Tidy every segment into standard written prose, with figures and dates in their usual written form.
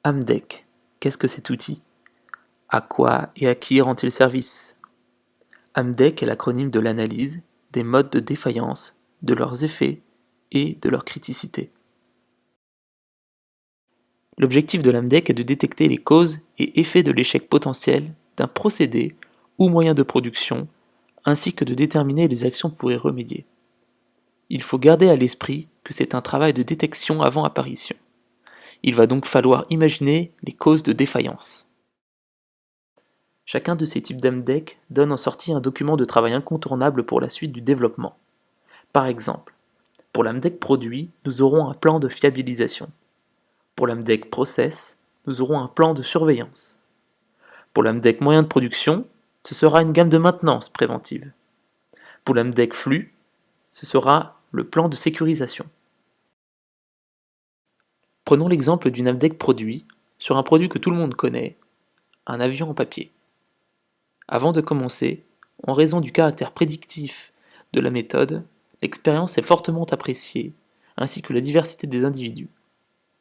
Amdec, qu'est-ce que cet outil? À quoi et à qui rend-il service? Amdec est l'acronyme de l'analyse des modes de défaillance, de leurs effets et de leur criticité. L'objectif de l'Amdec est de détecter les causes et effets de l'échec potentiel d'un procédé ou moyen de production, ainsi que de déterminer les actions pour y remédier. Il faut garder à l'esprit que c'est un travail de détection avant apparition. Il va donc falloir imaginer les causes de défaillance. Chacun de ces types d'AMDEC donne en sortie un document de travail incontournable pour la suite du développement. Par exemple, pour l'AMDEC produit, nous aurons un plan de fiabilisation. Pour l'AMDEC process, nous aurons un plan de surveillance. Pour l'AMDEC moyen de production, ce sera une gamme de maintenance préventive. Pour l'AMDEC flux, ce sera le plan de sécurisation. Prenons l'exemple d'une AMDEC produit sur un produit que tout le monde connaît, un avion en papier. Avant de commencer, en raison du caractère prédictif de la méthode, l'expérience est fortement appréciée, ainsi que la diversité des individus.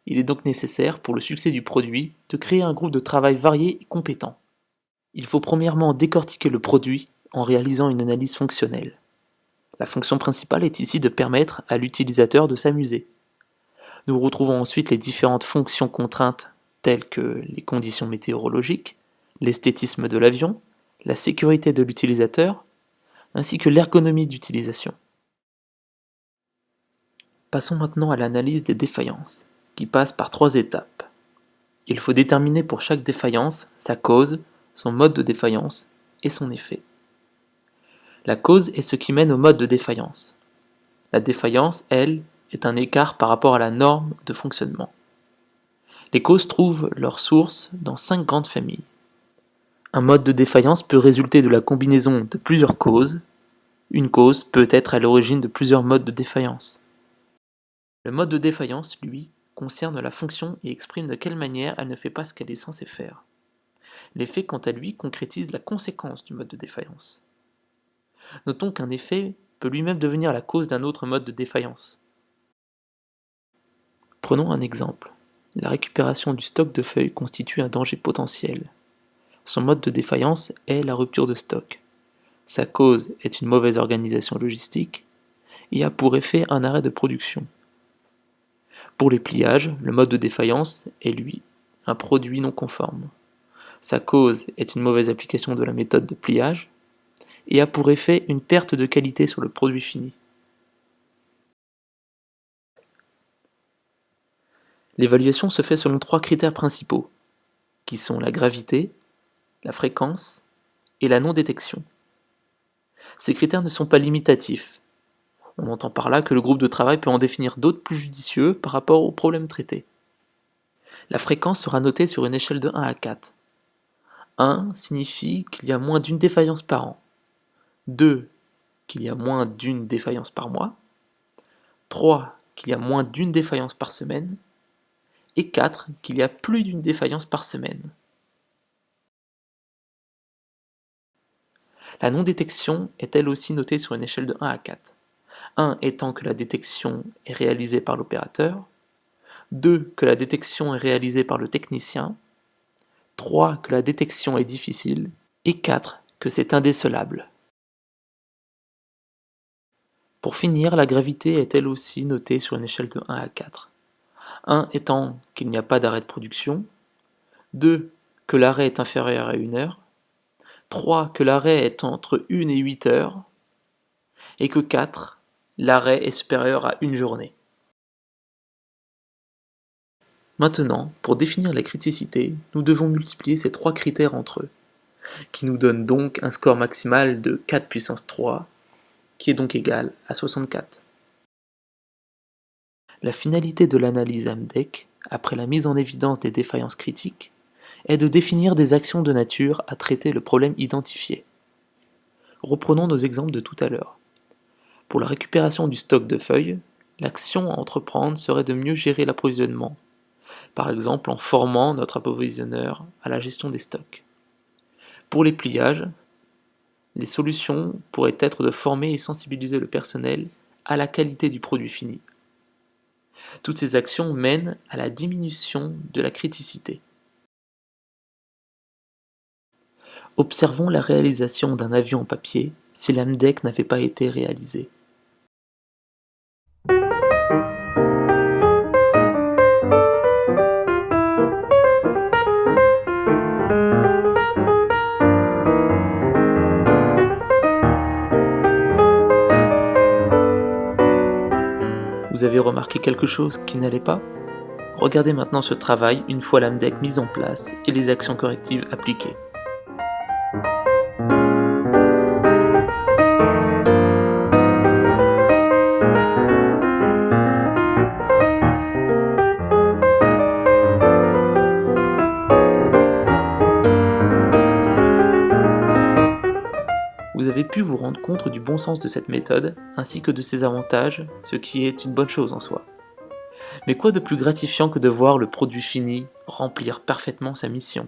Il est donc nécessaire, pour le succès du produit, de créer un groupe de travail varié et compétent. Il faut premièrement décortiquer le produit en réalisant une analyse fonctionnelle. La fonction principale est ici de permettre à l'utilisateur de s'amuser. Nous retrouvons ensuite les différentes fonctions contraintes telles que les conditions météorologiques, l'esthétisme de l'avion, la sécurité de l'utilisateur, ainsi que l'ergonomie d'utilisation. Passons maintenant à l'analyse des défaillances, qui passe par 3 étapes. Il faut déterminer pour chaque défaillance sa cause, son mode de défaillance et son effet. La cause est ce qui mène au mode de défaillance. La défaillance, elle, est un écart par rapport à la norme de fonctionnement. Les causes trouvent leur source dans 5 grandes familles. Un mode de défaillance peut résulter de la combinaison de plusieurs causes. Une cause peut être à l'origine de plusieurs modes de défaillance. Le mode de défaillance, lui, concerne la fonction et exprime de quelle manière elle ne fait pas ce qu'elle est censée faire. L'effet, quant à lui, concrétise la conséquence du mode de défaillance. Notons qu'un effet peut lui-même devenir la cause d'un autre mode de défaillance. Prenons un exemple. La récupération du stock de feuilles constitue un danger potentiel. Son mode de défaillance est la rupture de stock. Sa cause est une mauvaise organisation logistique et a pour effet un arrêt de production. Pour les pliages, le mode de défaillance est lui un produit non conforme. Sa cause est une mauvaise application de la méthode de pliage et a pour effet une perte de qualité sur le produit fini. L'évaluation se fait selon 3 critères principaux, qui sont la gravité, la fréquence et la non-détection. Ces critères ne sont pas limitatifs. On entend par là que le groupe de travail peut en définir d'autres plus judicieux par rapport aux problèmes traités. La fréquence sera notée sur une échelle de 1 à 4. 1 signifie qu'il y a moins d'une défaillance par an. 2, qu'il y a moins d'une défaillance par mois. 3, qu'il y a moins d'une défaillance par semaine. Et 4, qu'il y a plus d'une défaillance par semaine. La non-détection est elle aussi notée sur une échelle de 1 à 4. 1 étant que la détection est réalisée par l'opérateur, 2 que la détection est réalisée par le technicien, 3 que la détection est difficile, et 4 que c'est indécelable. Pour finir, la gravité est elle aussi notée sur une échelle de 1 à 4. 1 étant qu'il n'y a pas d'arrêt de production, 2 que l'arrêt est inférieur à 1 heure, 3 que l'arrêt est entre 1 et 8 heures, et que 4, l'arrêt est supérieur à une journée. Maintenant, pour définir la criticité, nous devons multiplier ces 3 critères entre eux, qui nous donnent donc un score maximal de 4 puissance 3, qui est donc égal à 64. La finalité de l'analyse AMDEC, après la mise en évidence des défaillances critiques, est de définir des actions de nature à traiter le problème identifié. Reprenons nos exemples de tout à l'heure. Pour la récupération du stock de feuilles, l'action à entreprendre serait de mieux gérer l'approvisionnement, par exemple en formant notre approvisionneur à la gestion des stocks. Pour les pliages, les solutions pourraient être de former et sensibiliser le personnel à la qualité du produit fini. Toutes ces actions mènent à la diminution de la criticité. Observons la réalisation d'un avion en papier si l'AMDEC n'avait pas été réalisé. Vous avez remarqué quelque chose qui n'allait pas? Regardez maintenant ce travail une fois l'AMDEC mise en place et les actions correctives appliquées. Vous avez pu vous rendre compte du bon sens de cette méthode, ainsi que de ses avantages, ce qui est une bonne chose en soi. Mais quoi de plus gratifiant que de voir le produit fini remplir parfaitement sa mission?